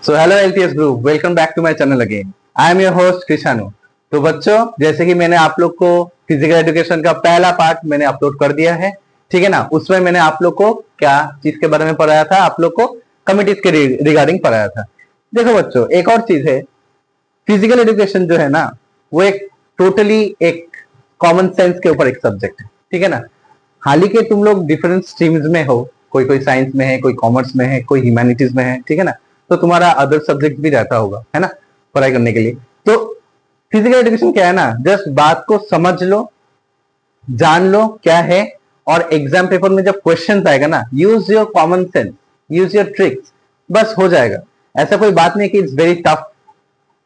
So hello LTS group, welcome back to my channel again. I am your host Krishanu. तो बच्चों, जैसे कि मैंने आप लोग को फिजिकल एजुकेशन का पहला पार्ट मैंने अपलोड कर दिया है, ठीक है ना। उसमें मैंने आप लोग को क्या चीज के बारे में पढ़ाया था, आप लोग को कमिटीज के रिगार्डिंग पढ़ाया था। देखो बच्चों, एक और चीज है, फिजिकल एजुकेशन जो है ना, वो एक टोटली एक कॉमन सेंस के ऊपर एक सब्जेक्ट है, ठीक है ना। हाल ही के तुम लोग डिफरेंट स्ट्रीम्स में हो, कोई कोई साइंस में है, कोई कॉमर्स में है, कोई ह्यूमैनिटीज में है, ठीक है ना। तो तुम्हारा अदर सब्जेक्ट भी रहता होगा, है ना, पढ़ाई करने के लिए। तो फिजिकल एजुकेशन क्या है ना, जस्ट बात को समझ लो, जान लो क्या है, और एग्जाम पेपर में जब क्वेश्चन आएगा ना, use your common sense, use your tricks, बस हो जाएगा। ऐसा कोई बात नहीं कि इट्स वेरी टफ,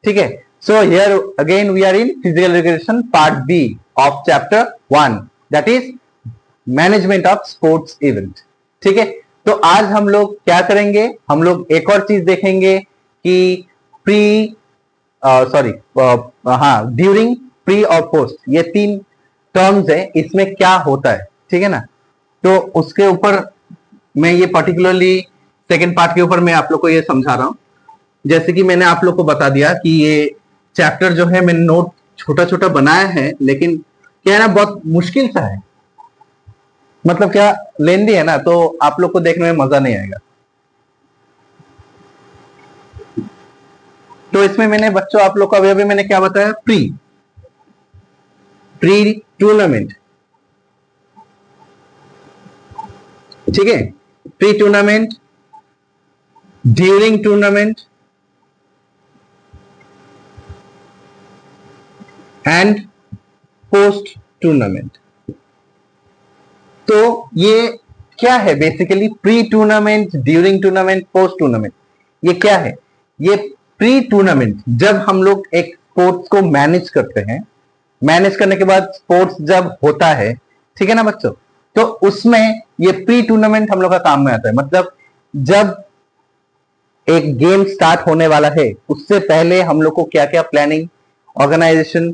ठीक है। So here again we are in physical education part B of chapter 1, that is management of sports event, ठीक है। तो आज हम लोग क्या करेंगे, हम लोग एक और चीज देखेंगे कि ड्यूरिंग, प्री और पोस्ट, ये तीन टर्म्स है, इसमें क्या होता है, ठीक है ना। तो उसके ऊपर मैं ये पर्टिकुलरली सेकेंड पार्ट के ऊपर मैं आप लोग को ये समझा रहा हूं। जैसे कि मैंने आप लोग को बता दिया कि ये चैप्टर जो है मैंने नोट छोटा छोटा बनाया है, लेकिन क्या है ना, बहुत मुश्किल सा है, मतलब क्या लेंदी है ना, तो आप लोग को देखने में मजा नहीं आएगा। तो इसमें मैंने बच्चों आप लोग को अभी मैंने क्या बताया, प्री टूर्नामेंट, ठीक है, pre tournament, during tournament and post tournament. तो ये क्या है basically, pre tournament, during tournament, post tournament, ये क्या है। ये प्री टूर्नामेंट, जब हम लोग एक स्पोर्ट्स को मैनेज करते हैं, मैनेज करने के बाद स्पोर्ट्स जब होता है, ठीक है ना बच्चों, तो उसमें ये प्री टूर्नामेंट हम लोग का काम में आता है। मतलब जब एक गेम स्टार्ट होने वाला है, उससे पहले हम लोग को क्या क्या प्लानिंग, ऑर्गेनाइजेशन,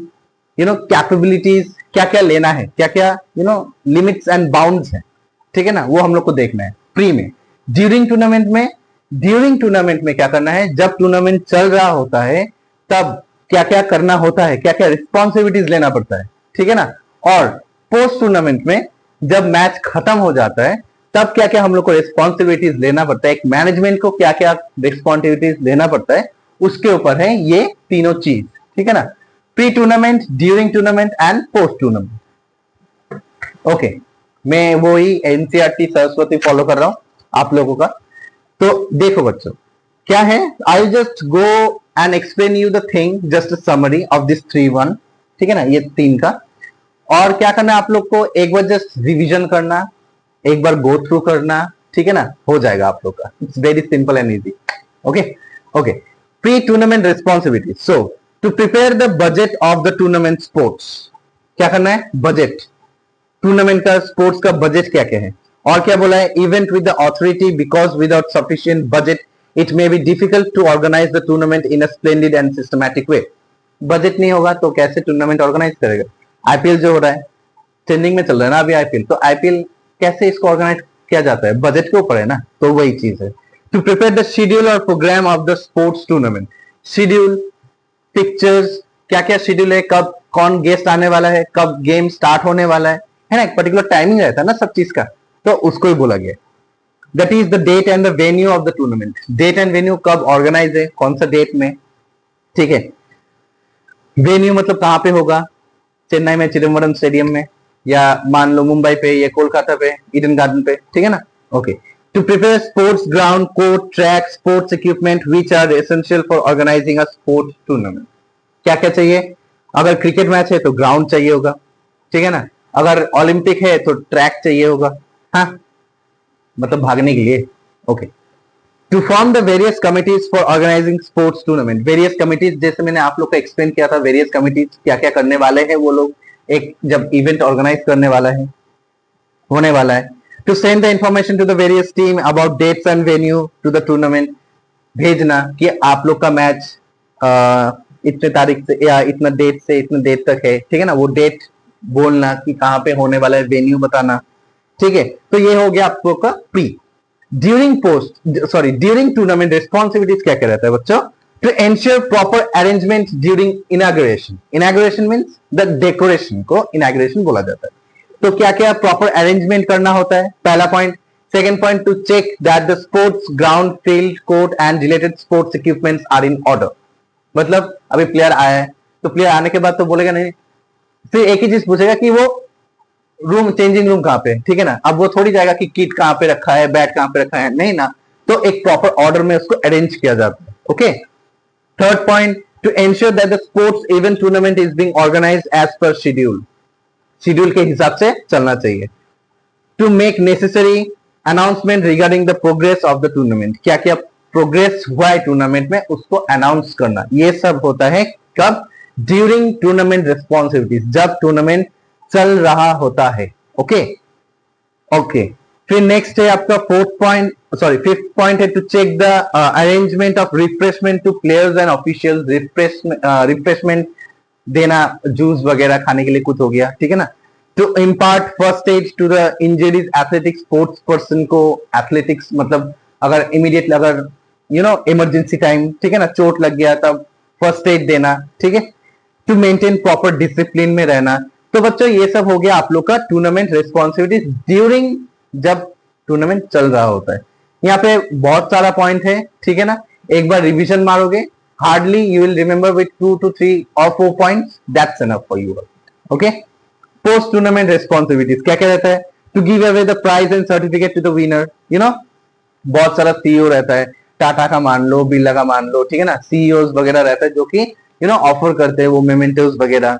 कैपेबिलिटीज क्या क्या लेना है, क्या क्या लिमिट्स एंड बाउंड्स है, ठीक है ना, वो हम लोग को देखना है प्री में। ड्यूरिंग टूर्नामेंट में क्या करना है, जब टूर्नामेंट चल रहा होता है तब क्या क्या करना होता है, क्या क्या रिस्पॉन्सिबिलिटीज लेना पड़ता है, ठीक है ना। और पोस्ट टूर्नामेंट में जब मैच खत्म हो जाता है, तब क्या क्या हम लोग को रिस्पॉन्सिबिलिटीज लेना पड़ता है, एक मैनेजमेंट को क्या क्या रिस्पॉन्सिबिलिटीज लेना पड़ता है, उसके ऊपर है ये तीनों चीज, ठीक है ना। Pre tournament, during tournament and post tournament. Okay, मैं वो ही एनसीईआरटी सरस्वती फॉलो कर रहा हूं आप लोगों का। तो देखो बच्चों क्या है, I just go and explain you the thing, just summary of this 3-1, ठीक है ना, ये तीन का। और क्या करना है आप लोग को, एक बार जस्ट रिवीजन करना, एक बार गो थ्रू करना, ठीक है ना, हो जाएगा आप लोग का। It's very simple and easy. Okay okay, pre tournament responsibility. So to prepare the budget of the tournament sports, क्या करना है, बजट, टूर्नामेंट का, स्पोर्ट्स का बजट क्या क्या है। और क्या बोला है, event with the authority, because without sufficient budget it may be difficult to organise the tournament in a splendid and systematic way. Budget नहीं होगा तो कैसे टूर्नामेंट ऑर्गेनाइज करेगा। आईपीएल जो हो रहा है, ट्रेंडिंग में चल रहा है ना अभी आईपीएल, तो आईपीएल कैसे इसको ऑर्गेनाइज किया जाता है, बजट के ऊपर है ना, तो वही चीज है। टू प्रिपेयर द शेड्यूल और programme of the sports tournament, schedule, pictures, क्या क्या शेड्यूल है, कब कौन गेस्ट आने वाला है, कब गेम स्टार्ट होने वाला है ना, एक पर्टिकुलर टाइमिंग रहता है ना सब चीज का, तो उसको ही बोला गया। That is the date and the venue of the tournament, date and venue, कब ऑर्गेनाइज है, कौन सा डेट में, ठीक है। वेन्यू मतलब कहां पे होगा, चेन्नई में चिदम्बरम स्टेडियम में, या मान लो मुंबई पे या कोलकाता पे ईडन गार्डन पे, ठीक है ना। Okay, to prepare sports ground, court, track, sports equipment which are essential for organising a sports tournament. क्या क्या चाहिए, अगर क्रिकेट मैच है तो ग्राउंड चाहिए होगा, ठीक है ना, अगर ओलंपिक है तो ट्रैक चाहिए होगा, हाँ, मतलब भागने के लिए। Okay, to form the various committees for organising sports tournament, various committees, जैसे मैंने आप लोग को एक्सप्लेन किया था, वेरियस कमिटीज क्या क्या करने वाले हैं वो लोग, एक जब इवेंट ऑर्गेनाइज करने वाला है, होने वाला है। To send the information to the various team about dates and venue to the tournament, भेजना कि आप लोग का मैच इतने तारीख से या इतना डेट से इतने डेट तक है, ठीक है ना, वो डेट बोलना कि कहां पे होने वाला है, वेन्यू बताना, ठीक है। तो ये हो गया आप लोग का प्री। ड्यूरिंग टूर्नामेंट रिस्पॉन्सिबिलिटीज क्या क्या रहता है बच्चों? To ensure proper arrangement during inauguration. Inauguration means the decoration को इनॉग्रेशन बोला जाता है. तो क्या क्या प्रॉपर अरेंजमेंट करना होता है, पहला point. Second point, to check that the sports ground, field, court and related sports equipments are in order. मतलब अभी प्लेयर आया है तो प्लेयर आने के बाद तो बोलेगा नहीं, फिर एक ही चीज पूछेगा कि वो रूम, चेंजिंग रूम कहाँ पे, ठीक है ना. अब वो थोड़ी जाएगा कि किट कहाँ पे रखा है, बैट कहाँ पे रखा है, नहीं ना. तो एक प्रॉपर ऑर्डर में उसको अरेंज किया जाता है. Okay. Third point, to ensure that the sports event tournament is being organised as per schedule. Schedule के हिसाब से चलना चाहिए. To make necessary announcement regarding the progress of the tournament. क्या क्या प्रोग्रेस हुआ है टूर्नामेंट में उसको अनाउंस करना. ये सब होता है कब? ड्यूरिंग टूर्नामेंट रिस्पॉन्सिबिलिटीज, जब टूर्नामेंट चल रहा होता है. ओके. ओके. फिर नेक्स्ट है आपका फिफ्थ पॉइंट है to check the arrangement of refreshment to players and officials. Refreshment देना, जूस वगैरह खाने के लिए कुछ हो गया, ठीक है ना. To impart first aid to the injuries athletics sports person को. एथलेटिक्स मतलब अगर इमीडिएट, अगर इमरजेंसी टाइम, ठीक है ना, चोट लग गया तब फर्स्ट एड देना, ठीक है. टू मेंटेन प्रॉपर डिसिप्लिन में रहना. तो बच्चों ये सब हो गया आप लोग का टूर्नामेंट रिस्पॉन्सिबिलिटीज ड्यूरिंग, जब टूर्नामेंट चल रहा होता है. यहाँ पे बहुत सारा पॉइंट है, ठीक है ना. एक बार रिवीजन मारोगे, hardly you will remember with 2 to 3 or 4 points. That's enough for you. Okay. Post tournament responsibilities क्या क्या रहता है? To give away the prize and certificate to the winner. बहुत सारा सीईओ रहता है, टाटा का मान लो, बिरला का मान लो, ठीक है ना. सीईओ वगैरह रहता है जो कि ऑफर करते हैं वो मेमेंटोस वगैरह.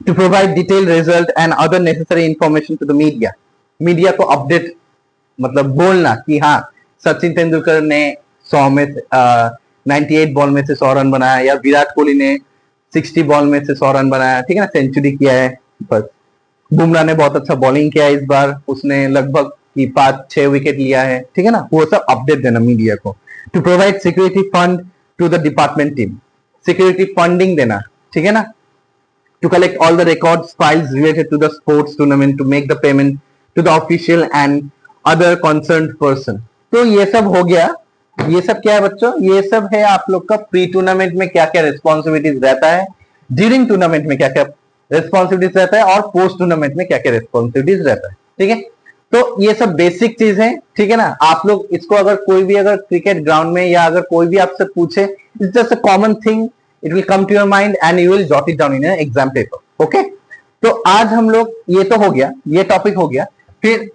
To provide detail result and other necessary information to the media. Media को अपडेट, मतलब बोलना कि हाँ सचिन तेंदुलकर ने 98 बॉल में से 100 रन बनाया, या विराट कोहली ने 60 बॉल में से 100 रन बनाया, ठीक है ना, सेंचुरी किया है. बस बुमराह ने बहुत अच्छा बॉलिंग किया है इस बार, उसने लगभग 5-6 विकेट लिया है, ठीक है ना. वो सब अपडेट देना मीडिया को. To provide security fund to the department team. Security funding देना, ठीक है ना. To collect all the records, files related to the sports tournament, to make the payment to the official and other concerned person. तो ये सब हो गया. ये सब क्या है बच्चों? ये सब है आप लोग का प्री टूर्नामेंट में क्या क्या रिस्पॉन्सिबिलिटीज रहता है, ड्यूरिंग टूर्नामेंट में क्या क्या रिस्पॉन्सिबिलिटीज रहता है, और पोस्ट टूर्नामेंट में क्या क्या रिस्पॉन्सिबिलिटीज रहता है, ठीक है. तो ये सब बेसिक चीज है, ठीक है ना. आप लोग इसको अगर कोई भी अगर क्रिकेट ग्राउंड में या अगर कोई भी आपसे पूछे, it's just a common thing, it will come to your mind and you will jot it down in exam paper. Okay. तो आज हम लोग, ये तो हो गया, ये टॉपिक हो गया. फिर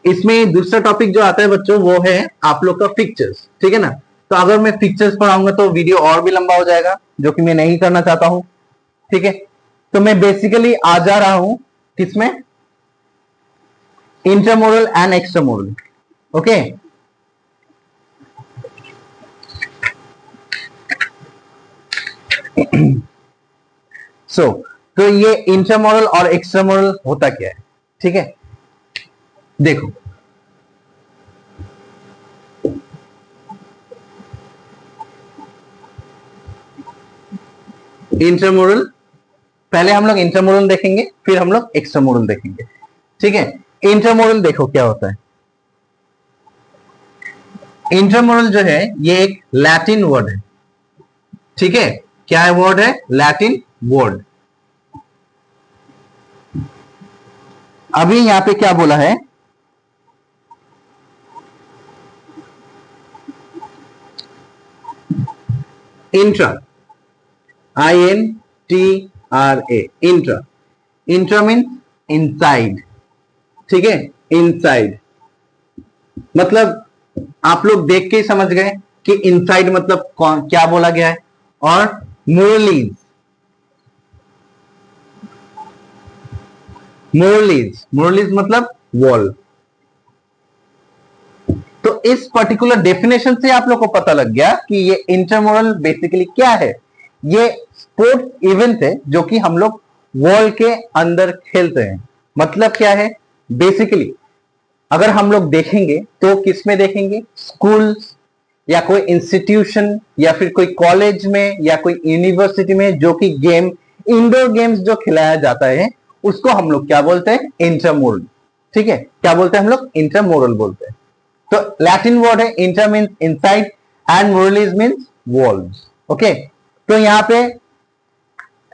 इसमें दूसरा टॉपिक जो आता है बच्चों वो है आप लोग का पिक्चर्स, ठीक है ना. तो अगर मैं पिक्चर्स पढ़ाऊंगा तो वीडियो और भी लंबा हो जाएगा, जो कि मैं नहीं करना चाहता हूं, ठीक है. तो मैं बेसिकली आ जा रहा हूं किसमें? इंट्रामोरल एंड एक्स्ट्रामोरल. ओके. तो ये इंट्रामोरल और एक्स्ट्रामोरल होता क्या है, ठीक है. देखो, इंट्रामोरल, पहले हम लोग इंट्रामोरल देखेंगे, फिर हम लोग एक्स्ट्रामोरल देखेंगे, ठीक है. इंट्रामोरल देखो क्या होता है. इंट्रामोरल जो है ये एक लैटिन वर्ड है, ठीक है. क्या है वर्ड है? Latin word. अभी यहां पे क्या बोला है? Intra, INTRA, intra. Intra mean inside, ठीक है. इनसाइड मतलब आप लोग देख के ही समझ गए कि इनसाइड मतलब कौन, क्या बोला गया है. और मोरलीज, मोरलीज मतलब वॉल. तो इस पर्टिकुलर डेफिनेशन से आप लोग को पता लग गया कि ये इंटरमोरल बेसिकली क्या है. ये स्पोर्ट्स इवेंट है जो कि हम लोग वॉल के अंदर खेलते हैं. मतलब क्या है बेसिकली, अगर हम लोग देखेंगे तो किस में देखेंगे? स्कूल या कोई इंस्टीट्यूशन या फिर कोई कॉलेज में या कोई यूनिवर्सिटी में, जो कि गेम, इंडोर गेम्स जो खिलाया जाता है उसको हम लोग क्या बोलते हैं? इंट्रामुरल, ठीक है, क्या बोलते हैं हम लोग, इंट्रामोरल बोलते हैं। तो लैटिन वर्ड है intra means inside and muralis means walls. Okay, तो यहाँ पे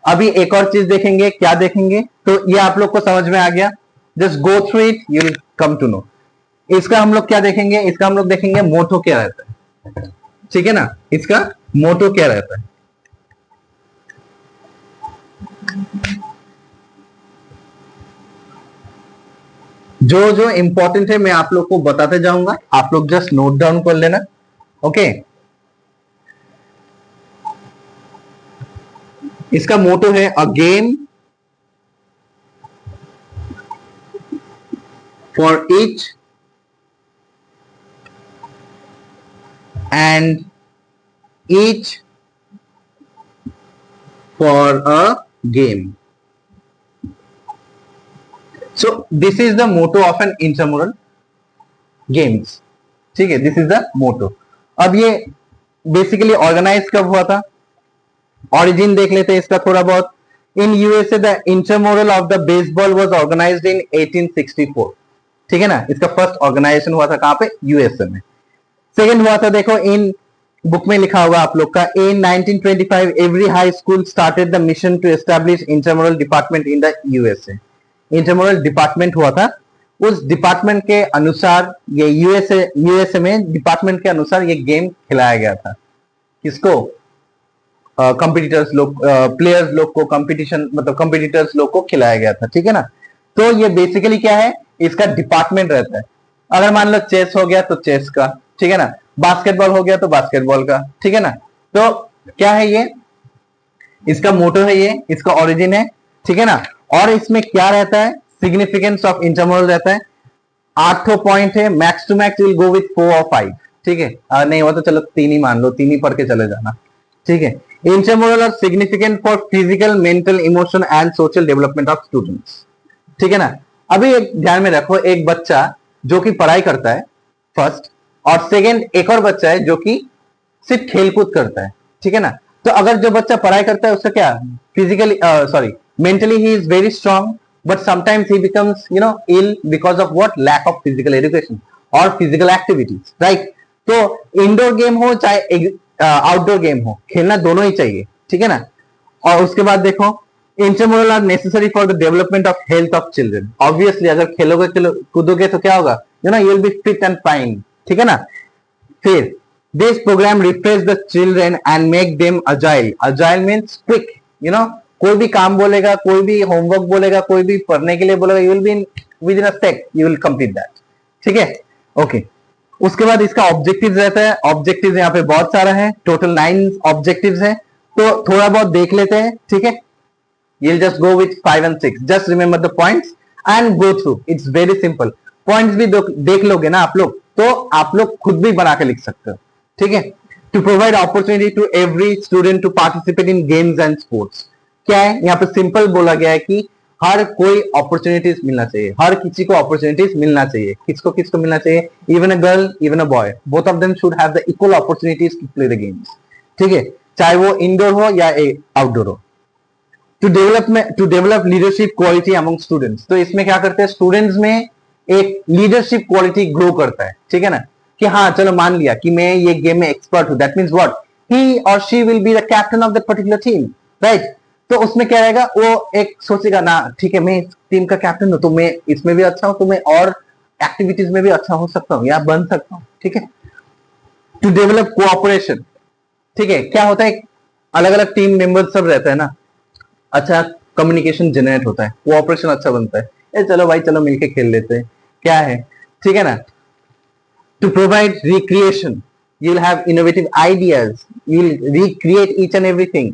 अभी एक और चीज देखेंगे, क्या देखेंगे, तो ये आप लोग को समझ में आ गया, just go through it, you will come to know. इसका हम लोग क्या देखेंगे, इसका हम लोग देखेंगे मोटो क्या रहता है, ठीक है ना, इसका मोटो क्या रहता है। जो जो इंपॉर्टेंट है मैं आप लोग को बताते जाऊंगा, आप लोग जस्ट नोट डाउन कर लेना। ओके, इसका मोटो है a game for each and each for a game. So this is the motto of an intramural games, ठीक है, दिस इज द मोटो। अब ये बेसिकली ऑर्गेनाइज कब हुआ था, ऑरिजिन देख लेते हैं इसका थोड़ा बहुत। In USA the intramural of the baseball was organised in 1864, ठीक है ना, इसका फर्स्ट ऑर्गेनाइजेशन हुआ था कहां पे, यूएसए में। सेकंड हुआ था, देखो इन बुक में लिखा होगा आप लोग का, in 1925 every high school started the mission to establish intramural department in the USA. Intramural department हुआ था, उस डिपार्टमेंट के अनुसार ये यूएसए में डिपार्टमेंट के अनुसार ये गेम खिलाया गया था। किसको, कंपटीटर्स लोग, प्लेयर्स लोग को, कंपटीशन मतलब कंपटीटर्स लोग को खिलाया गया था, ठीक है ना। तो ये बेसिकली क्या है, इसका डिपार्टमेंट रहता है। अगर मान लो चेस हो गया तो चेस का, ठीक है ना, बास्केटबॉल हो गया तो बास्केटबॉल का, ठीक है ना। तो क्या है ये, इसका मोटो है ये, इसका ओरिजिन है, ठीक है ना। और इसमें क्या रहता है, सिग्निफिकेंस ऑफ इंटरमोरल रहता है, 8 पॉइंट है, max to max will go with 4 और 5, ठीक है, नहीं हुआ तो चलो 3 ही मान लो, 3 ही पढ़ के चले जाना, ठीक है। Intramural are significant for physical, mental, emotion and social development of students, ठीक है ना। अभी एक ध्यान में रखो, एक बच्चा जो कि पढ़ाई करता है फर्स्ट, और सेकेंड एक और बच्चा है जो कि सिर्फ खेलकूद करता है, ठीक है ना। तो अगर जो बच्चा पढ़ाई करता है उसका क्या, physically sorry mentally he is very strong, but sometimes he becomes ill because of what, lack of physical education or physical activities, right। तो इंडोर गेम हो चाहे आउटडोर गेम हो, खेलना दोनों ही चाहिए, ठीक है ना। और उसके बाद देखो, intramural are necessary for the development of health of children. Obviously अगर खेलोगे कूदोगे तो क्या होगा, you will be fit and fine, ठीक है ना। फिर this programme refresh the children and make them agile. Agile means quick, कोई भी काम बोलेगा, कोई भी होमवर्क बोलेगा, कोई भी पढ़ने के लिए बोलेगा, you will be within a sec you will complete that, ठीक है। ओके, उसके बाद इसका ऑब्जेक्टिव्स रहता है, ऑब्जेक्टिव्स यहाँ पे बहुत सारा है, टोटल 9 ऑब्जेक्टिव्स है, तो थोड़ा बहुत देख लेते हैं, ठीक है। You will just go with 5 and 6, just remember the points and go through, it's very simple. Points भी देख लोगे ना आप लोग, तो आप लोग खुद भी बना के लिख सकते हो, ठीक है। To provide opportunity to every student to participate in games and sports. क्या है यहाँ पे, सिंपल बोला गया है कि हर कोई अपॉर्चुनिटीज मिलना चाहिए, हर किसी को अपॉर्चुनिटीज मिलना चाहिए। किसको किसको मिलना चाहिए, even a girl even a boy, both of them should have the equal opportunities to play the games, ठीक है, चाहे वो इंडोर हो या आउटडोर हो। To develop leadership quality among students. तो इसमें क्या करते हैं, स्टूडेंट्स में एक लीडरशिप क्वालिटी ग्रो करता है, ठीक है ना, कि हाँ चलो मान लिया कि मैं ये गेम में एक्सपर्ट हूं, दैट मीन्स व्हाट, ही और she will be the captain of that particular team, right. तो उसमें क्या रहेगा, वो एक सोचेगा ना, ठीक है मैं इस टीम का कैप्टन हूं, तो मैं इसमें भी अच्छा हूं, तो मैं और एक्टिविटीज में भी अच्छा हो सकता हूं या बन सकता हूं, ठीक है। टू डेवलप कोऑपरेशन, ठीक है, क्या होता है, अलग अलग टीम मेंबर सब रहता है ना, अच्छा कम्युनिकेशन जनरेट होता है, कोऑपरेशन अच्छा बनता है, ए चलो भाई चलो मिलके खेल लेते हैं, क्या है, ठीक है ना। To provide recreation, you will have innovative ideas, you will recreate each and everything,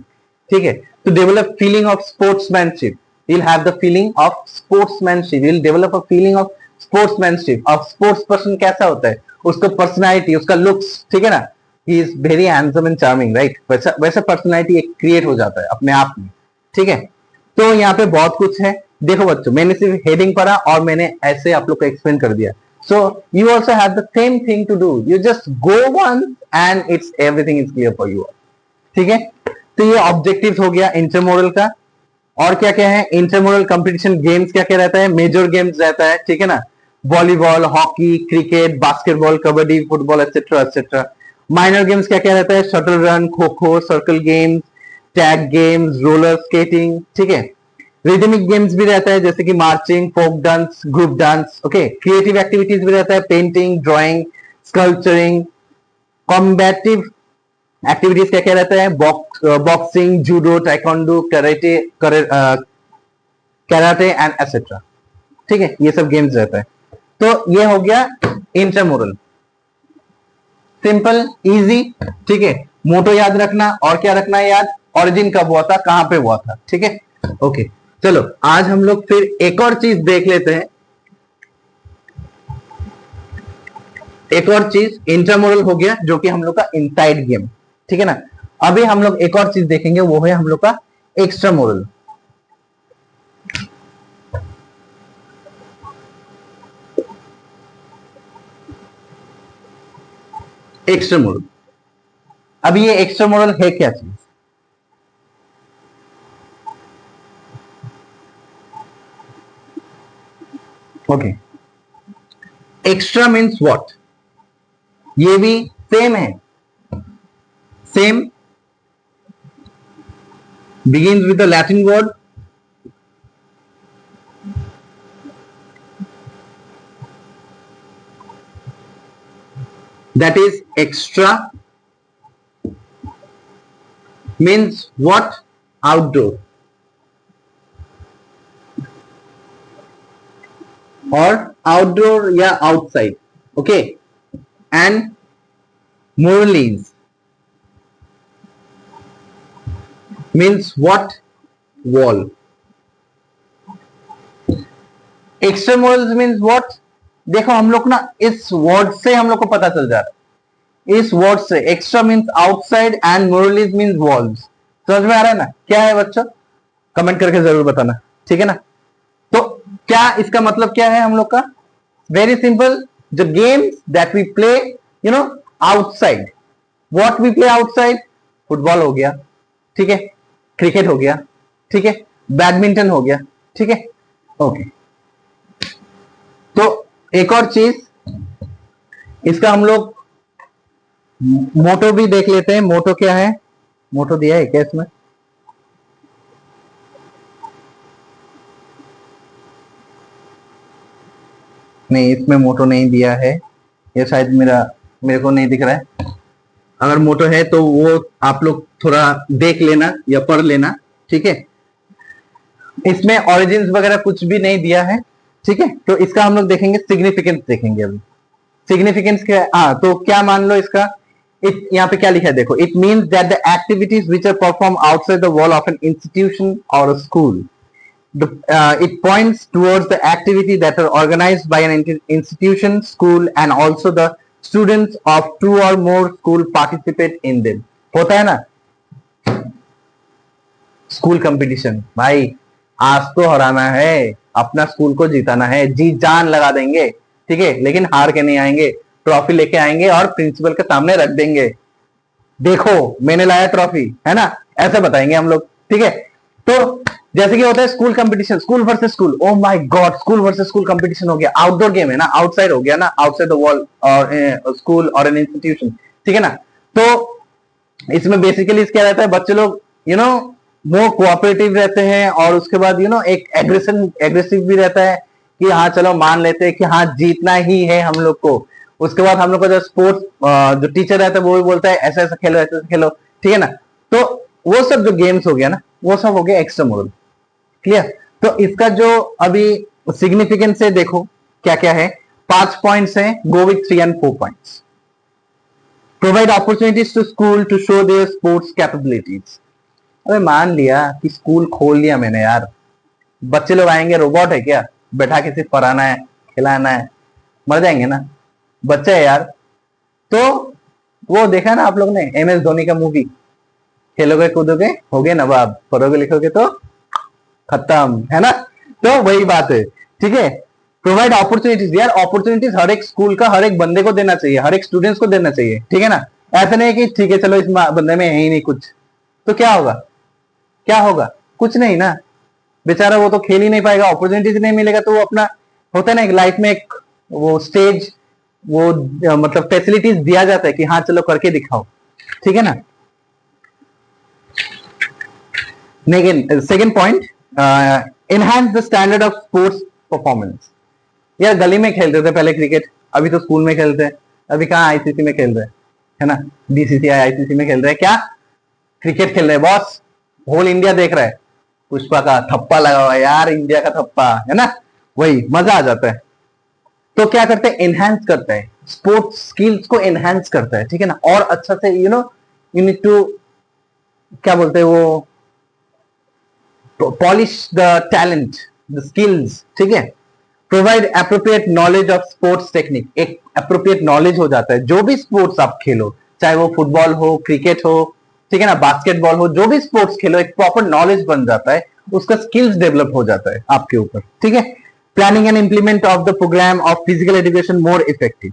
ठीक है। To develop feeling of sportsmanship, you'll have the feeling of sportsmanship, you'll develop a feeling of sportsmanship। of sports person कैसा होता है, उसका personality, उसका looks, ठीक है ना, he is very handsome and charming, right। वैसा वैसा पर्सनालिटी एक क्रिएट हो जाता है अपने आप में, ठीक है। तो यहाँ पे बहुत कुछ है, देखो बच्चों मैंने सिर्फ हेडिंग पढ़ा और मैंने ऐसे आप लोग को एक्सप्लेन कर दिया। So you also have the same thing to do, you just go one and it's everything is clear for you, ठीक है। तो ये ऑब्जेक्टिव्स हो गया इंटरमोरल का। और क्या क्या है, इंटरमोरल कंपटीशन गेम्स क्या क्या रहता है, मेजर गेम्स रहता है, ठीक है ना। Volleyball, hockey, cricket, basketball, kabaddi, football etcetera etcetera. Minor games क्या क्या रहता है? Shuttle run, kho kho, circle games, tag games, roller skating, ठीक है। रिदमिक गेम्स भी रहता है जैसे कि marching, folk dance, group dance, okay. Creative activities भी रहता है, painting, drawing, sculpturing. Combative activities क्या क्या रहता है? Boxing, judo, taekwondo, karate and etcetera, ठीक है। ये सब गेम्स रहता है। तो ये हो गया इंट्रामुरल, सिंपल, इजी, ठीक है। मोटो याद रखना, और क्या रखना है याद? ओरिजिन कब हुआ था, कहां पे हुआ था, ठीक है। ओके, चलो आज हम लोग फिर एक और चीज देख लेते हैं। एक और चीज इंट्रामुरल हो गया जो कि हम लोग का इनसाइड गेम, ठीक है ना। अभी हम लोग एक और चीज देखेंगे, वो है हम लोग का एक्स्ट्रामुरल। एक्स्ट्रामुरल, अब ये एक्स्ट्रामुरल है क्या चीज? Okay, extra means what? ये भी सेम है, same, begins with the Latin word that is extra, means what? Outdoor or outdoor या outside, okay. And morals means what? Wall. Extra morals means what? देखो हम लोग ना इस वर्ड से हम लोग को पता चल जा रहा है, इस वर्ड से। Extra means outside and muralis means walls. समझ में आ रहा है ना? क्या है बच्चों? कमेंट करके जरूर बताना, ठीक है ना। तो क्या इसका मतलब क्या है हम लोग का? Very simple, the games that we play you know outside. What we play outside? Football हो गया, ठीक है, क्रिकेट हो गया, ठीक है, बैडमिंटन हो गया, ठीक है, ओके। तो एक और चीज, इसका हम लोग मोटो भी देख लेते हैं। मोटो क्या है? मोटो दिया है क्या इसमें? नहीं, इसमें मोटो नहीं दिया है, ये शायद मेरे को नहीं दिख रहा है। अगर मोटो है तो वो आप लोग थोड़ा देख लेना या पढ़ लेना, ठीक है। इसमें ऑरिजिन्स वगैरह कुछ भी नहीं दिया है, ठीक है। तो इसका हम लोग देखेंगे, सिग्निफिकेंस देखेंगे अभी। सिग्निफिकेंस क्या है? हाँ, तो क्या मान लो इसका, यहाँ पे क्या लिखा है देखो, it means that the activities which are perform outside the wall of an institution और school, it points towards the activity that are organized by an institution, school, and also the students of two or more school participate in them. होता है ना school competition, भाई आज तो हराना है, अपना school को जिताना है, जी जान लगा देंगे, ठीक है, लेकिन हार के नहीं आएंगे, ट्रॉफी लेके आएंगे और प्रिंसिपल के सामने रख देंगे, देखो मैंने लाया ट्रॉफी, है ना, ऐसे बताएंगे हम लोग, ठीक है। तो जैसे कि होता है school competition, school versus school, O my God, school versus school competition हो गया, आउटडोर गेम है ना, आउटसाइड हो गया ना, आउटसाइड द वॉल और स्कूल और एन इंस्टीट्यूशन, ठीक है ना। तो इसमें बेसिकली क्या रहता है, बच्चे लोग मोर कोऑपरेटिव रहते हैं, और उसके बाद एक एग्रेसिव भी रहता है कि हाँ चलो मान लेते हैं कि हाँ जीतना ही है हम लोग को। उसके बाद हम लोग को जो स्पोर्ट्स जो टीचर रहता है वो भी बोलता है ऐसा ऐसा खेलो, ऐसा ऐसा खेलो, ठीक है ना। तो वो सब जो गेम्स हो गया ना, वो सब हो गया एक्स्ट्रा मोरल, क्लियर। तो इसका जो अभी सिग्निफिकेंस है देखो क्या क्या है, 5 पॉइंट्स है, go with 3 and 4 points. Provide opportunities to school to show their sports capabilities. अरे मान लिया कि स्कूल खोल लिया मैंने यार, बच्चे लोग आएंगे, रोबोट है क्या बैठा के सिर्फ पढ़ाना है खिलाना है, मर जाएंगे ना, बच्चे है यार। तो वो देखा ना आप लोग ने MS धोनी का मूवी, खेलोगे कूदोगे होगे नवाब, पढ़ोगे लिखोगे तो खत्म, है ना। तो वही बात है, ठीक है। प्रोवाइड अपॉर्चुनिटीज, यार अपॉर्चुनिटीज हर एक स्कूल का हर एक बंदे को देना चाहिए, हर एक स्टूडेंट्स को देना चाहिए, ठीक है ना। ऐसा नहीं कि ठीक है चलो इस बंदे में है ही नहीं कुछ, तो क्या होगा, क्या होगा, कुछ नहीं ना, बेचारा वो तो खेल ही नहीं पाएगा, अपॉर्चुनिटीज नहीं मिलेगा, तो वो अपना होता है ना एक लाइफ में एक वो स्टेज, वो मतलब फैसिलिटीज दिया जाता है कि हाँ चलो करके दिखाओ, ठीक है ना। Second point, enhance the standard of sports performance. यार गली में खेलते थे पहले क्रिकेट, अभी तो स्कूल में खेलते हैं, अभी कहाँ आईसीसी में खेल रहे हैं, है ना, बीसीसीआई आईसीसी में खेल रहे हैं, क्या क्रिकेट खेल रहे हैं बॉस, होल इंडिया देख रहा है, पुष्पा का थप्पा लगा हुआ है यार, इंडिया का थप्पा, है ना, वही मजा आ जाता है। तो क्या करते हैं, एनहांस करता है, स्पोर्ट्स स्किल्स को एनहांस करता है, ठीक है ना, और अच्छा से यू नीड टू, क्या बोलते हैं वो, polish the talent, the skills, ठीक है। Provide appropriate knowledge of sports technique, एक एप्रोप्रिएट नॉलेज हो जाता है, जो भी स्पोर्ट्स आप खेलो, चाहे वो फुटबॉल हो, क्रिकेट हो, ठीक है ना, बास्केटबॉल हो, जो भी स्पोर्ट्स खेलो, एक प्रॉपर नॉलेज बन जाता है, उसका स्किल्स डेवलप हो जाता है आपके ऊपर, ठीक है। Planning and implement of the programme of physical education more effective,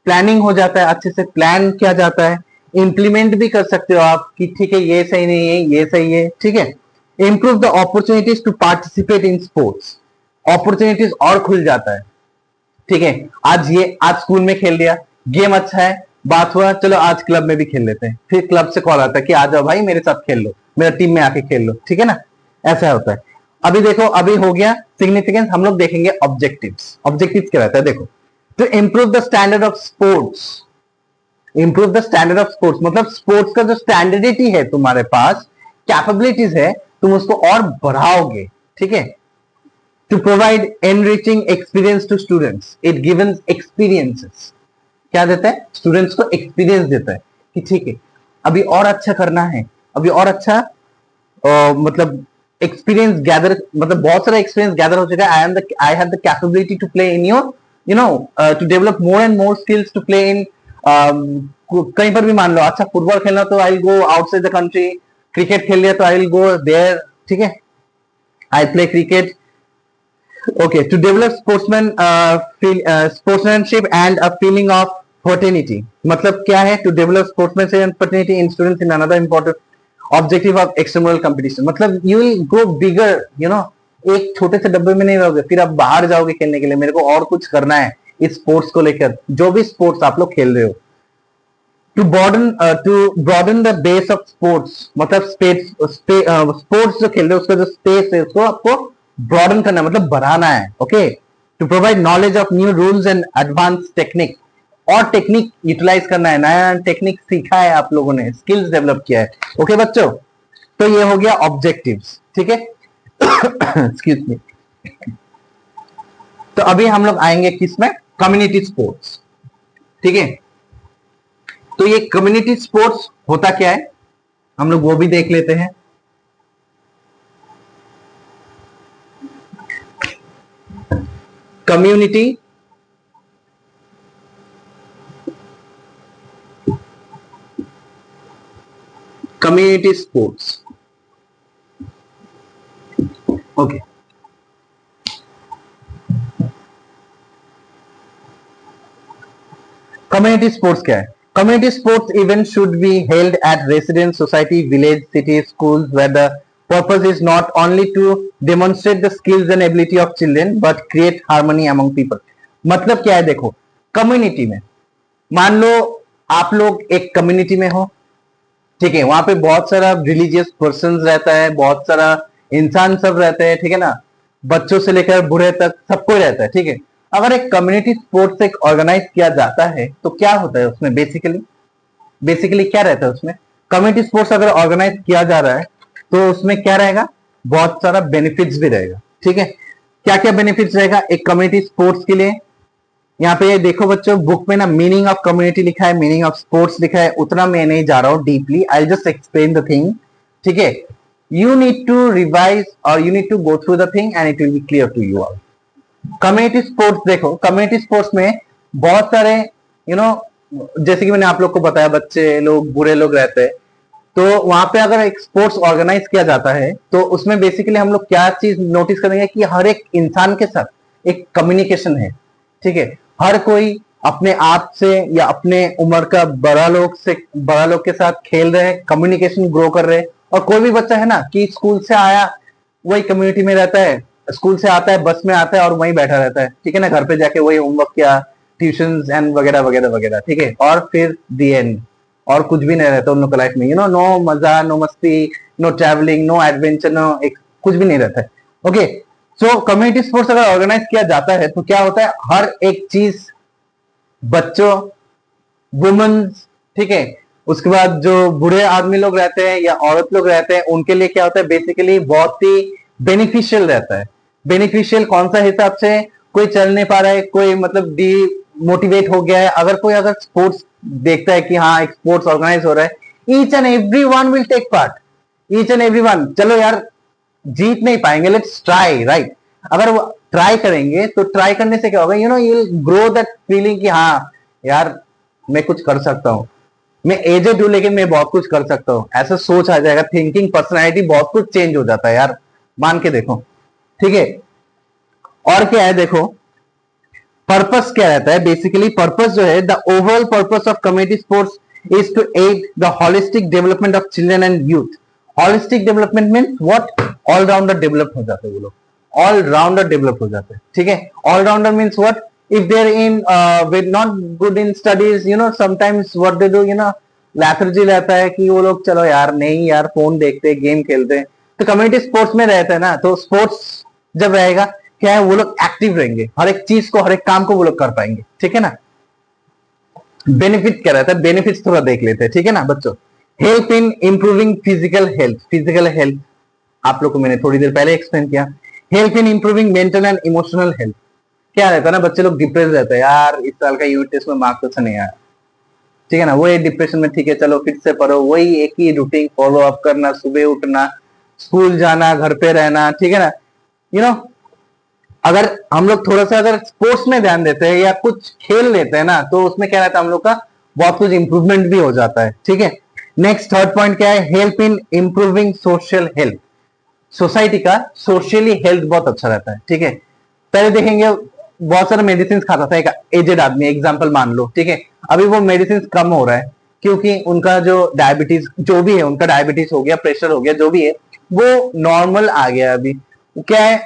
planning हो जाता है, अच्छे से प्लान किया जाता है, इंप्लीमेंट भी कर सकते हो आप कि ठीक है ये सही नहीं है, ये सही है, ठीक है। Improve the opportunities to participate in sports, opportunities और खुल जाता है, ठीक है। आज स्कूल में खेल लिया, गेम अच्छा है, बात हुआ, चलो आज क्लब में भी खेल लेते हैं, फिर क्लब से कॉल आता है कि आ जाओ भाई मेरे साथ खेल लो, मेरा टीम में आके खेल लो, ठीक है ना, ऐसा होता है। अभी देखो, अभी हो गया सिग्निफिकेंस, हम लोग देखेंगे ऑब्जेक्टिव्स। ऑब्जेक्टिव्स क्या रहता है, देखो, तो improve the standard of sports, improve the standard of sports मतलब स्पोर्ट्स का जो स्टैंडर्डिटी है तुम्हारे पास, कैपेबिलिटीज है, तुम उसको और बढ़ाओगे, ठीक है। To provide enriching experience to students, it gives experiences, क्या देता है, स्टूडेंट्स को एक्सपीरियंस देता है कि ठीक है अभी और अच्छा करना है, अभी और अच्छा मतलब एक्सपीरियंस गैदर, मतलब बहुत सारा एक्सपीरियंस गैदर हो चुका है, I have the capability to play in your to develop more and more skills to play in, कहीं पर भी मान लो, अच्छा फुटबॉल खेलना तो I go outside the country, cricket खेल लिया तो आई विल गो देयर, ठीक है, I play cricket, okay. To develop sportsmanship and a feeling of fraternity, मतलब क्या है, to develop sportsmanship and fraternity in students in another important objective of external competition, मतलब you will go बिगर, एक छोटे से डब्बे में नहीं रहोगे, फिर आप बाहर जाओगे खेलने के लिए, मेरे को और कुछ करना है इस स्पोर्ट्स को लेकर, जो भी स्पोर्ट्स आप लोग खेल रहे हो। To broaden the base of sports, मतलब स्पोर्ट्स जो खेल रहे हो उसका जो स्पेस है उसको आपको ब्रॉडन करना है, मतलब बढ़ाना है, okay. To provide knowledge of new rules and advance technique, और टेक्निक यूटिलाइज करना है, नया टेक्निक सीखा है आप लोगों ने, स्किल्स डेवलप किया है, ओके बच्चों। तो ये हो गया ऑब्जेक्टिव्स, ठीक है। Excuse me. तो अभी हम लोग आएंगे किसमें, कम्युनिटी स्पोर्ट्स, ठीक है। तो ये कम्युनिटी स्पोर्ट्स होता क्या है, हम लोग वो भी देख लेते हैं। Community sports, okay. Community sports क्या है, community sports event should be held at residence society, village, city, schools, where the purpose is not only to demonstrate the skills and ability of children but create harmony among people। मतलब क्या है, देखो community में, मान लो आप लोग एक community में हो, ठीक है, वहां पे बहुत सारा रिलीजियस पर्सन रहता है, बहुत सारा इंसान सब रहते हैं, ठीक है ना, बच्चों से लेकर बूढ़े तक सबको रहता है, ठीक है। अगर एक कम्युनिटी स्पोर्ट्स एक ऑर्गेनाइज किया जाता है तो क्या होता है उसमें, बेसिकली क्या रहता है उसमें, कम्युनिटी स्पोर्ट्स अगर ऑर्गेनाइज किया जा रहा है तो उसमें क्या रहेगा, बहुत सारा बेनिफिट्स भी रहेगा, ठीक है। क्या क्या बेनिफिट्स रहेगा एक कम्युनिटी स्पोर्ट्स के लिए, यहाँ पे ये देखो बच्चों, बुक में ना मीनिंग ऑफ कम्युनिटी लिखा है, मीनिंग ऑफ स्पोर्ट्स लिखा है, उतना मैं नहीं जा रहा हूँ deeply, I just explain the thing, ठीक है। यू नीड टू रिवाइज और you need to go through the thing and it will be clear to you all. Community sports देखो, कम्युनिटी स्पोर्ट्स में बहुत सारे जैसे कि मैंने आप लोग को बताया, बच्चे लोग बूढ़े लोग रहते हैं, तो वहां पे अगर एक स्पोर्ट्स ऑर्गेनाइज किया जाता है तो उसमें बेसिकली हम लोग क्या चीज नोटिस करेंगे कि हर एक इंसान के साथ एक कम्युनिकेशन है, ठीक है। हर कोई अपने आप से या अपने उम्र का बड़ा लोग के साथ खेल रहे हैं, कम्युनिकेशन ग्रो कर रहे हैं। और कोई भी बच्चा है ना कि स्कूल से आया वही कम्युनिटी में रहता है, स्कूल से आता है, बस में आता है और वहीं बैठा रहता है, ठीक है ना, घर पे जाके वही होमवर्क किया, ट्यूशन एंड वगैरह वगैरह वगैरह, ठीक है, और फिर दी एंड, और कुछ भी नहीं रहता उन लोग का लाइफ में, नो मजा, नो मस्ती, no travelling, no adventure, no एक कुछ भी नहीं रहता है। ओके, सो कम्युनिटी स्पोर्ट्स अगर ऑर्गेनाइज किया जाता है तो क्या होता है, हर एक चीज, बच्चों, वुमेन्स, ठीक है, उसके बाद जो बूढ़े आदमी लोग रहते हैं या औरत लोग रहते हैं, उनके लिए क्या होता है, बेसिकली बहुत ही बेनिफिशियल रहता है। बेनिफिशियल कौन सा हिसाब से, कोई चल नहीं पा रहा है, कोई मतलब डी मोटिवेट हो गया है, अगर कोई अगर स्पोर्ट्स देखता है कि हाँ एक स्पोर्ट्स ऑर्गेनाइज हो रहा है, each and every one will take part, each and every one, चलो यार जीत नहीं पाएंगे, लेट्स ट्राई, राइट। अगर वो ट्राई करेंगे तो ट्राई करने से क्या होगा, you will grow that feeling कि हाँ यार मैं कुछ कर सकता हूँ, मैं एजेड हूं लेकिन मैं बहुत कुछ कर सकता हूँ, ऐसा सोच आ जाएगा, थिंकिंग, पर्सनैलिटी बहुत कुछ चेंज हो जाता है यार, मान के देखो, ठीक है। और क्या है देखो, पर्पस क्या रहता है, बेसिकली पर्पस जो है, the overall purpose of community sports is to aid the holistic development of children and youth. Holistic development means what, allrounder develop हो जाते हैं वो लोग, ऑलराउंडर डेवलप हो जाते हैं, ठीक है। Allrounder means what, if they're in with not good in studies, sometimes what they do, lethargy रहता है कि वो लोग चलो यार नहीं यार फोन देखते गेम खेलते, तो कम्युनिटी स्पोर्ट्स में रहते हैं ना, तो स्पोर्ट्स जब रहेगा क्या है, वो लोग एक्टिव रहेंगे, हर एक चीज को, हर एक काम को वो लोग कर पाएंगे, ठीक है ना। बेनिफिट क्या रहता है, बेनिफिट थोड़ा देख लेते हैं, ठीक है ना बच्चों। Help in improving physical health, physical health आप लोग को मैंने थोड़ी देर पहले एक्सप्लेन किया। Help in improving mental and emotional health, क्या रहता है ना, बच्चे लोग डिप्रेस रहते हैं, यार इस साल का यूनिट टेस्ट में मार्क्स अच्छा नहीं आया, ठीक है ना, वो डिप्रेशन में, ठीक है चलो फिर से पढ़ो, वही एक ही रूटीन फॉलो अप करना, सुबह उठना, स्कूल जाना, घर पे रहना, ठीक है ना। यू नो अगर हम लोग थोड़ा सा अगर स्पोर्ट्स में ध्यान देते हैं या कुछ खेल लेते हैं ना, तो उसमें क्या रहता है, हम लोग का बहुत कुछ इंप्रूवमेंट भी हो जाता है, ठीक है। नेक्स्ट थर्ड पॉइंट क्या है, help in improving social health, society का सोशली हेल्थ बहुत अच्छा रहता है, ठीक है। पहले देखेंगे बहुत सारे मेडिसिन खाता था एक एजेड आदमी, एग्जांपल मान लो, ठीक है, अभी वो मेडिसिन कम हो रहा है क्योंकि उनका जो डायबिटीज जो भी है, उनका डायबिटीज हो गया, प्रेशर हो गया, जो भी है वो नॉर्मल आ गया, अभी क्या है,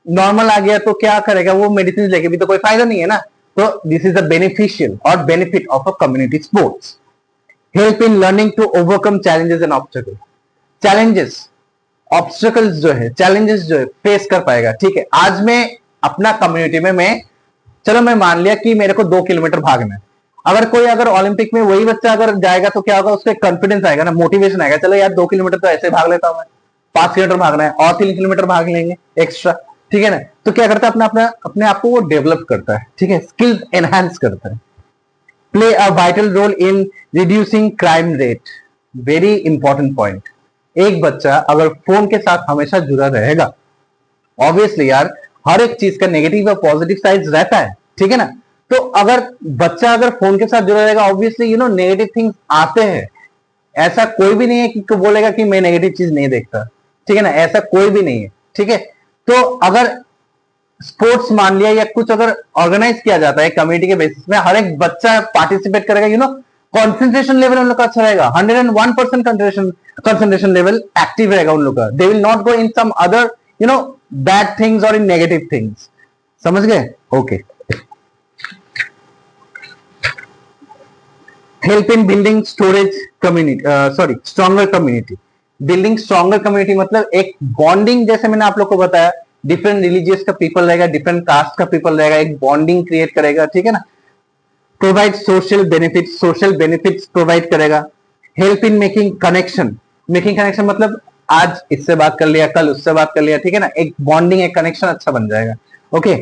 नॉर्मल आ गया, तो क्या करेगा वो, मेडिसिन लेके भी तो कोई फायदा नहीं है ना, तो दिस इज द बेनिफिशियल और benefit of a community sports. Help in learning to overcome challenges and obstacle, challenges, obstacles जो है, चैलेंजेस जो है फेस कर पाएगा, ठीक है। आज मैं अपना कम्युनिटी में मैं, चलो मैं मान लिया कि मेरे को 2 किलोमीटर भागना है, अगर कोई अगर ओलंपिक में वही बच्चा अगर जाएगा तो क्या होगा, उसको कॉन्फिडेंस आएगा ना, मोटिवेशन आएगा, चलो यार 2 किलोमीटर तो ऐसे भाग लेता हूं मैं, 5 किलोमीटर भागना है और 3 किलोमीटर भाग लेंगे एक्स्ट्रा, ठीक है ना। तो क्या करता है, अपना अपना अपने आप को वो डेवलप करता है, ठीक है, स्किल्स एनहांस करता है। Play a vital role in reducing crime rate, very important point. एक बच्चा अगर फोन के साथ हमेशा जुड़ा रहेगा, ऑब्वियसली यार हर एक चीज का नेगेटिव और पॉजिटिव साइड रहता है, ठीक है ना। तो अगर बच्चा अगर फोन के साथ जुड़ा रहेगा, ऑब्वियसली नेगेटिव थिंग्स आते हैं, ऐसा कोई भी नहीं है कि बोलेगा कि मैं नेगेटिव चीज नहीं देखता, ठीक है ना, ऐसा कोई भी नहीं है, ठीक है। तो अगर स्पोर्ट्स मान लिया या कुछ अगर ऑर्गेनाइज किया जाता है कम्युनिटी के बेसिस में, हर एक बच्चा पार्टिसिपेट करेगा, कॉन्सेंट्रेशन लेवल उन लोग का अच्छा रहेगा, 101% कंसंट्रेशन लेवल एक्टिव रहेगा उन लोग का, they will not go in some other bad things और इन नेगेटिव थिंग्स, समझ गए, okay. Help in building storage community, sorry stronger community, building stronger community मतलब एक बॉन्डिंग, जैसे मैंने आप लोग को बताया, डिफरेंट रिलीजियस का पीपल रहेगा, डिफरेंट कास्ट का पीपल रहेगा, एक बॉन्डिंग क्रिएट करेगा, ठीक है ना। प्रोवाइड सोशल बेनिफिट्स प्रोवाइड करेगा। Help in making connection, making connection मतलब आज इससे बात कर लिया, कल उससे बात कर लिया, ठीक है ना, एक बॉन्डिंग, एक कनेक्शन अच्छा बन जाएगा, okay.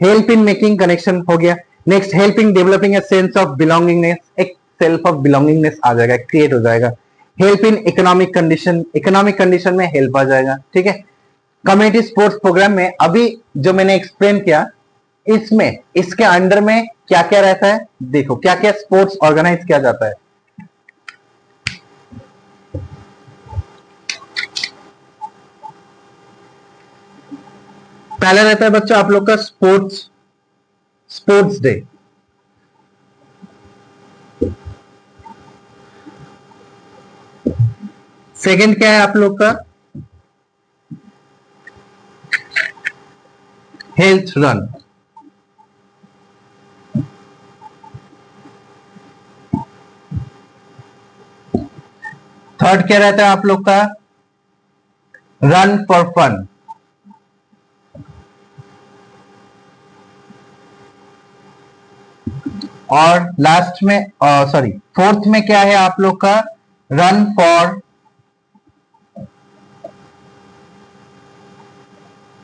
Help in making connection हो गया। Next, help in developing a sense of belongingness, एक सेल्फ ऑफ बिलोंगिंगनेस आ जाएगा, क्रिएट हो जाएगा। Help in economic condition, economic condition में हेल्प आ जाएगा, ठीक है। कम्युनिटी स्पोर्ट्स प्रोग्राम में अभी जो मैंने एक्सप्लेन किया, इसमें इसके अंडर में क्या क्या रहता है, देखो क्या क्या स्पोर्ट्स ऑर्गेनाइज किया जाता है। पहला रहता है बच्चों आप लोग का स्पोर्ट्स डे, सेकंड क्या है आप लोग का, हेल्थ रन। थर्ड क्या रहता है आप लोग का? Run for fun. और लास्ट में सॉरी फोर्थ में क्या है आप लोग का? Run for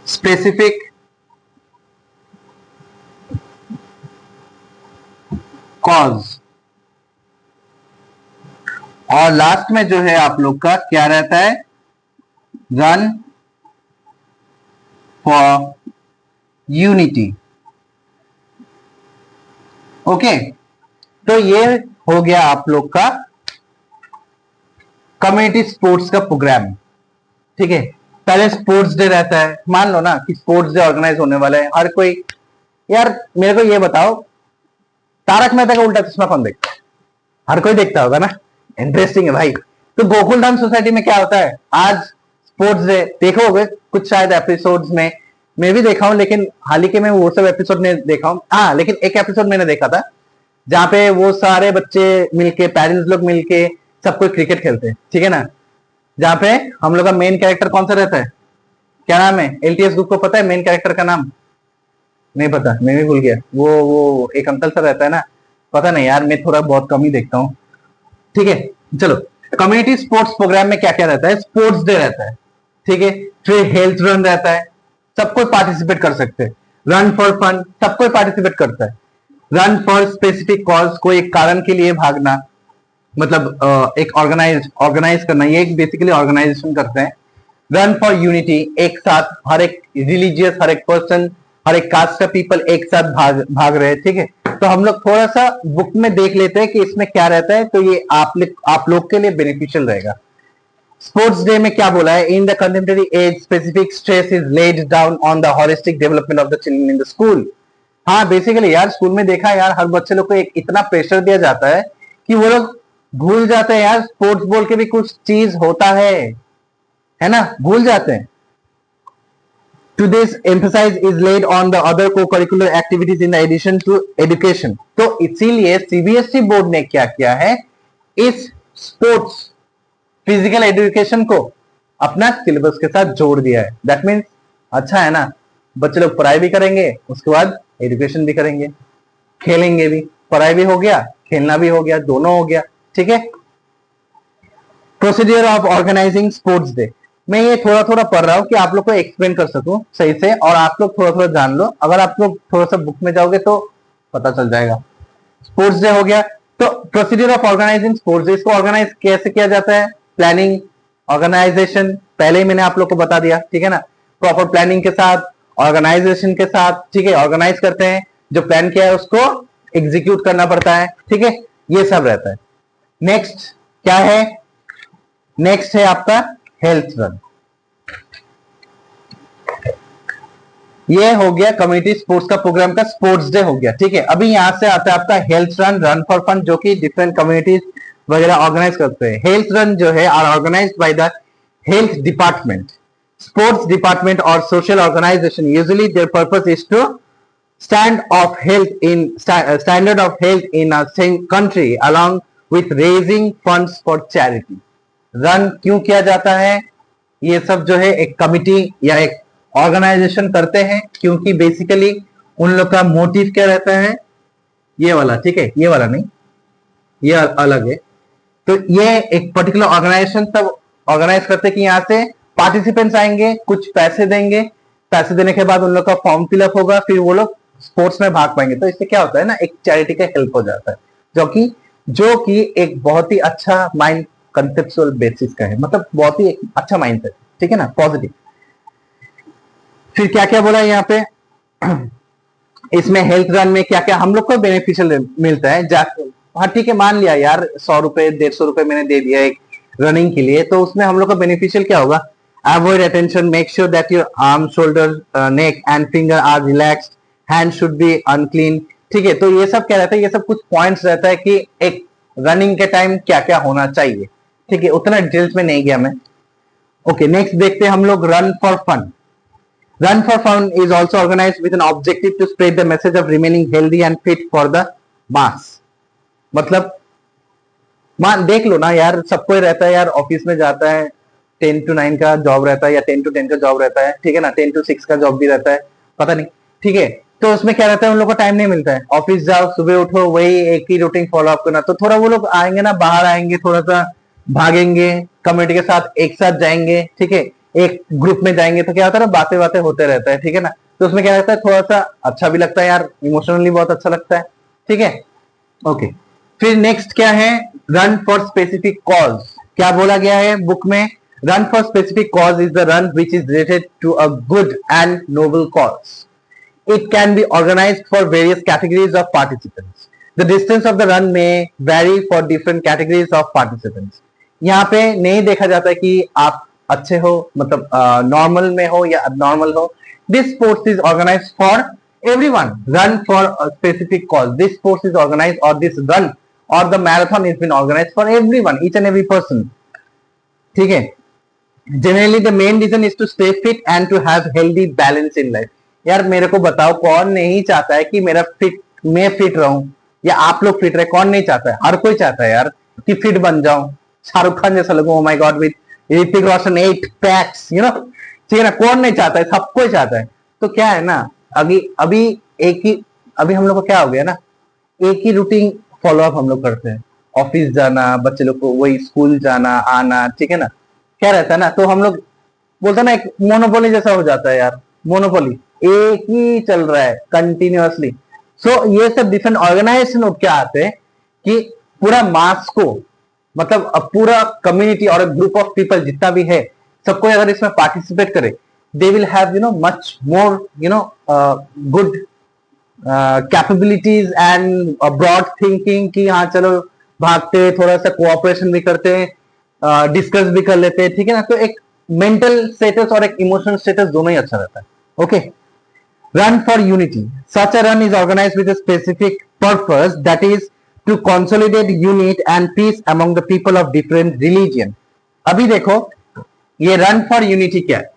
specific cause. और लास्ट में जो है आप लोग का क्या रहता है? Run for unity. ओके, तो ये हो गया आप लोग का कम्युनिटी स्पोर्ट्स का प्रोग्राम। ठीक है, पहले स्पोर्ट्स डे रहता है, मान लो ना कि स्पोर्ट्स डे ऑर्गेनाइज होने वाला है। हर कोई, यार मेरे को ये बताओ, तारक मेहता का उल्टा चश्मा कौन देखता है? हर कोई देखता होगा ना, इंटरेस्टिंग है भाई। तो गोकुलधाम सोसाइटी में क्या होता है, आज स्पोर्ट्स डे देखोगे कुछ शायद एपिसोड्स में, मैं भी देखा हूं, लेकिन हाल ही के में वो सब एपिसोड में देखा हूं। हाँ, लेकिन एक एपिसोड मैंने देखा था जहां पे वो सारे बच्चे मिलके, पेरेंट्स लोग मिलके सब कोई क्रिकेट खेलते हैं, ठीक है ना। जहां पे हम लोग का मेन कैरेक्टर कौन सा रहता है, क्या नाम है? एलटीएस ग्रुप को पता है मेन कैरेक्टर का नाम? नहीं पता, मैं भी भूल गया। वो एक अंकल सा रहता है ना, पता नहीं यार, मैं थोड़ा बहुत कम ही देखता हूँ। ठीक है, चलो। कम्युनिटी स्पोर्ट्स प्रोग्राम में क्या क्या रहता है? स्पोर्ट्स डे रहता है, ठीक है। फिर हेल्थ रन रहता है, सब कोई पार्टिसिपेट कर सकते हैं। रन फॉर फन, सब कोई पार्टिसिपेट करता है। रन फॉर स्पेसिफिक कॉज, कोई एक कारण के लिए भागना, मतलब एक ऑर्गेनाइज करना, ये एक बेसिकली ऑर्गेनाइजेशन करते हैं। रन फॉर यूनिटी, एक साथ हर एक रिलीजियस, हर एक पर्सन, हर एक कास्ट का पीपल एक साथ भाग रहे हैं, ठीक है। तो हम लोग थोड़ा सा बुक में देख लेते हैं कि इसमें क्या रहता है, तो ये आप लोग के लिए बेनिफिशियल रहेगा। स्पोर्ट्स डे में क्या बोला है? In the contemporary age specific stress is laid down on the holistic development of the children in the school. हाँ, बेसिकली यार स्कूल में देखा है यार, हर बच्चे लोग को एक इतना प्रेशर दिया जाता है कि वो लोग भूल जाते हैं यार, स्पोर्ट्स बोल के भी कुछ चीज होता है ना, भूल जाते हैं। To this emphasis is laid on the other co-curricular activities in addition to education। तो इसीलिए सीबीएसई बोर्ड ने क्या किया है, इस स्पोर्ट्स फिजिकल एजुकेशन को अपना सिलेबस के साथ जोड़ दिया है। दैट मीन्स अच्छा है ना, बच्चे लोग पढ़ाई भी करेंगे, उसके बाद एजुकेशन भी करेंगे, खेलेंगे भी, पढ़ाई भी हो गया, खेलना भी हो गया, दोनों हो गया, ठीक है। Procedure of organizing sports day, मैं ये थोड़ा थोड़ा पढ़ रहा हूँ कि आप लोग को एक्सप्लेन कर सकूं सही से, और आप लोग थोड़ा थोड़ा जान लो। अगर आप लोग थोड़ा सा बुक में जाओगे तो पता चल जाएगा। स्पोर्ट्स डे हो गया, तो procedure of organizing sports day, इसको ऑर्गेनाइज कैसे किया जाता है? प्लानिंग, ऑर्गेनाइजेशन, पहले ही मैंने आप लोग को बता दिया, ठीक है ना। प्रॉपर प्लानिंग के साथ, ऑर्गेनाइजेशन के साथ, ठीक है, ऑर्गेनाइज करते हैं, जो प्लान किया है उसको एग्जीक्यूट करना पड़ता है, ठीक है, ये सब रहता है। नेक्स्ट क्या है? नेक्स्ट है आपका हेल्थ रन। ये हो गया कम्युनिटी स्पोर्ट्स का प्रोग्राम का स्पोर्ट्स डे हो गया, ठीक है। अभी यहां से आता है आपका health run, run for fun, जो कि डिफरेंट कम्युनिटीज वगैरह ऑर्गेनाइज करते हैं। हेल्थ रन जो है are organised by the health department, sports department और social organisation. Usually their purpose is to standard of health in a country along with raising funds for charity। Run क्यों किया जाता है? ये सब जो है एक कमिटी या एक ऑर्गेनाइजेशन करते हैं, क्योंकि बेसिकली उन लोग का मोटिव क्या रहता है, ये वाला, ठीक है, ये वाला नहीं, ये अलग है। तो ये एक पर्टिकुलर ऑर्गेनाइजेशन तब ऑर्गेनाइज करते हैं कि यहाँ से पार्टिसिपेंट्स आएंगे, कुछ पैसे देंगे, पैसे देने के बाद उन लोग का फॉर्म फिलअप होगा, फिर वो लोग स्पोर्ट्स में भाग पाएंगे। तो इससे क्या होता है ना, एक चैरिटी का हेल्प हो जाता है, जो कि एक बहुत ही अच्छा माइंड कंसेप्चुअल बेसिस का है, मतलब बहुत ही एक अच्छा माइंड है, ठीक है ना, पॉजिटिव। फिर क्या क्या बोला यहाँ पे इसमें हेल्थ रन में क्या क्या हम लोग को बेनिफिशियल मिलता है। हाँ ठीक है, मान लिया यार 100 रुपए 150 रुपए मैंने दे दिया एक रनिंग के लिए, तो उसमें हम लोग का बेनिफिशियल क्या होगा? Avoid attention, make sure that your arm, shoulder, neck and finger are relaxed, hand should be unclean, ठीक है। तो ये सब क्या रहता है, ये सब कुछ पॉइंट्स रहता है कि एक रनिंग के टाइम क्या क्या होना चाहिए, ठीक है, उतना डिटेल्स में नहीं गया मैं। ओके, नेक्स्ट देखते हैं हम लोग run for fun. Run for Fun is also organized with an objective to spread the message of remaining healthy and fit for the mass. मतलब मान देख लो ना यार, सबको रहता है यार, ऑफिस में जाता है, 10 to 9 का जॉब रहता है या 10 to 10 का जॉब रहता है, ठीक है ना, 10 to 6 का जॉब भी रहता है, पता नहीं, ठीक है। तो उसमें क्या रहता है, उन लोग को टाइम नहीं मिलता है, ऑफिस जाओ, सुबह उठो, वही एक ही रूटीन फॉलो अप करना। तो थोड़ा वो लोग आएंगे ना, बाहर आएंगे, थोड़ा सा भागेंगे, कम्युनिटी के साथ एक साथ जाएंगे, ठीक है, एक ग्रुप में जाएंगे, तो क्या होता है ना, बातें बातें होते रहता है, ठीक है ना। तो उसमें क्या रहता है, थोड़ा सा अच्छा भी लगता है यार, इमोशनली बहुत अच्छा लगता है, ठीक है, ओके। फिर नेक्स्ट क्या है, रन फॉर स्पेसिफिक कॉज। क्या बोला गया है बुक में, run for specific cause is the run which is related to a good and noble cause. It can be organized for various categories of participants. The distance of the run may vary for different categories of participants. यहाँ पे नहीं देखा जाता है कि आप अच्छे हो, मतलब नॉर्मल में हो या abnormal हो. This sports is organized for everyone. Run for a specific cause. This sports is organized, or this run or the marathon has been organized for everyone, each and every person. ठीक है. Generally, the main reason is to stay fit and to have healthy balance in life. यार मेरे को बताओ, कौन नहीं चाहता है कि मैं फिट रहूं, या आप लोग फिट रहे, कौन नहीं चाहता है, हर कोई चाहता है यार कि फिट बन जाऊं, शाहरुख खान जैसा लगूं, oh my God, with Hrithik Roshan 8 packs, you know, ठीक है ना, कौन नहीं चाहता है, सब कोई चाहता है। तो क्या है ना, अभी हम लोग को क्या हो गया ना, एक ही रूटीन फॉलो अप हम लोग करते हैं, ऑफिस जाना, बच्चे लोग को वही स्कूल जाना आना, ठीक है ना, क्या रहता है ना, तो हम लोग बोलते हैं ना, एक मोनोपोली जैसा हो जाता है यार, मोनोपोली एक ही चल रहा है कंटिन्यूअसली। सो ये सब डिफरेंट ऑर्गेनाइजेशन क्या आते हैं कि पूरा मास को, मतलब पूरा कम्युनिटी और ग्रुप ऑफ पीपल जितना भी है, सबको अगर इसमें पार्टिसिपेट करे, they will have much more good capabilities and broad thinking कि हाँ चलो भागते, थोड़ा सा कोऑपरेशन भी करते हैं, डिस्कस भी कर लेते हैं, ठीक है ना। तो एक मेंटल स्टेटस और एक इमोशनल स्टेटस दोनों ही अच्छा रहता है, okay. Run for unity. Such a run is organized with a specific purpose, that is to consolidate unity and peace among the people of different religion. अभी देखो ये run for unity क्या है,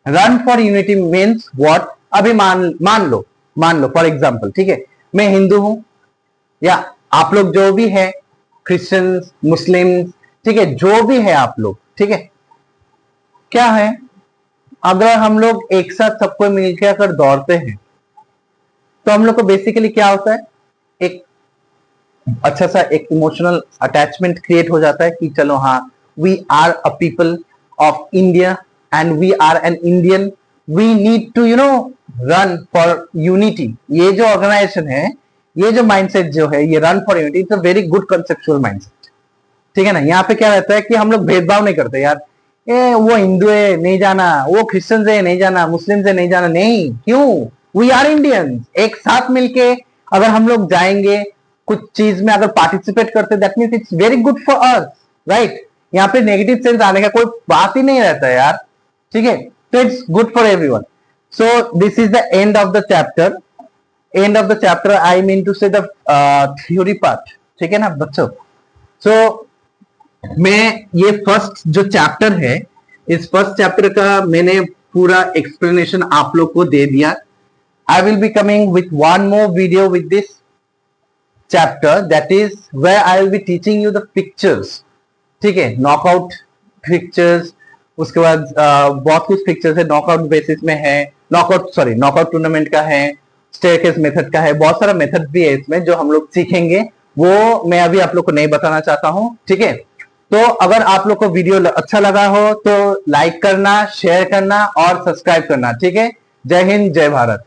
run for unity means what. अभी मान लो for example, ठीक है, मैं हिंदू हूं, या आप लोग जो भी है, क्रिश्चियंस, मुस्लिम्स, ठीक है, जो भी है आप लोग, ठीक है, क्या है, अगर हम लोग एक साथ सबको मिलकर अगर दौड़ते हैं, तो हम लोग को बेसिकली क्या होता है, एक अच्छा सा एक इमोशनल अटैचमेंट क्रिएट हो जाता है कि चलो हाँ, we are a people of India and we are an Indian, we need to run for unity. ये जो ऑर्गेनाइजेशन है, ये जो माइंडसेट जो है, ये run for unity, it's a very good conceptual mindset, ठीक है ना। यहाँ पे क्या रहता है कि हम लोग भेदभाव नहीं करते यार, वो हिंदू है नहीं जाना, वो क्रिश्चियन है नहीं जाना, मुस्लिम से नहीं जाना, नहीं, क्यों, वी आर इंडियंस, एक साथ मिलके अगर हम लोग जाएंगे कुछ चीज में, अगर पार्टिसिपेट करते, that means it's very good for us, right. यहाँ पे नेगेटिव सेंस आने का कोई बात ही नहीं रहता है यार, ठीक है, तो it's good for everyone. So this is the end of the chapter, I mean to say the theory part, ठीक है ना बच्चों. सो मैं ये फर्स्ट जो चैप्टर है, इस फर्स्ट चैप्टर का मैंने पूरा एक्सप्लेनेशन आप लोग को दे दिया. I will be coming with one more video with this chapter, that is where I will be teaching you the pictures, ठीक है, नॉकआउट पिक्चर्स. उसके बाद बहुत कुछ पिक्चर्स है, नॉकआउट बेसिस में है, नॉकआउट टूर्नामेंट का है, स्टेयरकेस मेथड का है, बहुत सारा मेथड भी है इसमें जो हम लोग सीखेंगे, वो मैं अभी आप लोग को नहीं बताना चाहता हूं, ठीक है. तो अगर आप लोग को वीडियो अच्छा लगा हो तो लाइक करना, शेयर करना और सब्सक्राइब करना, ठीक है. जय हिंद, जय भारत.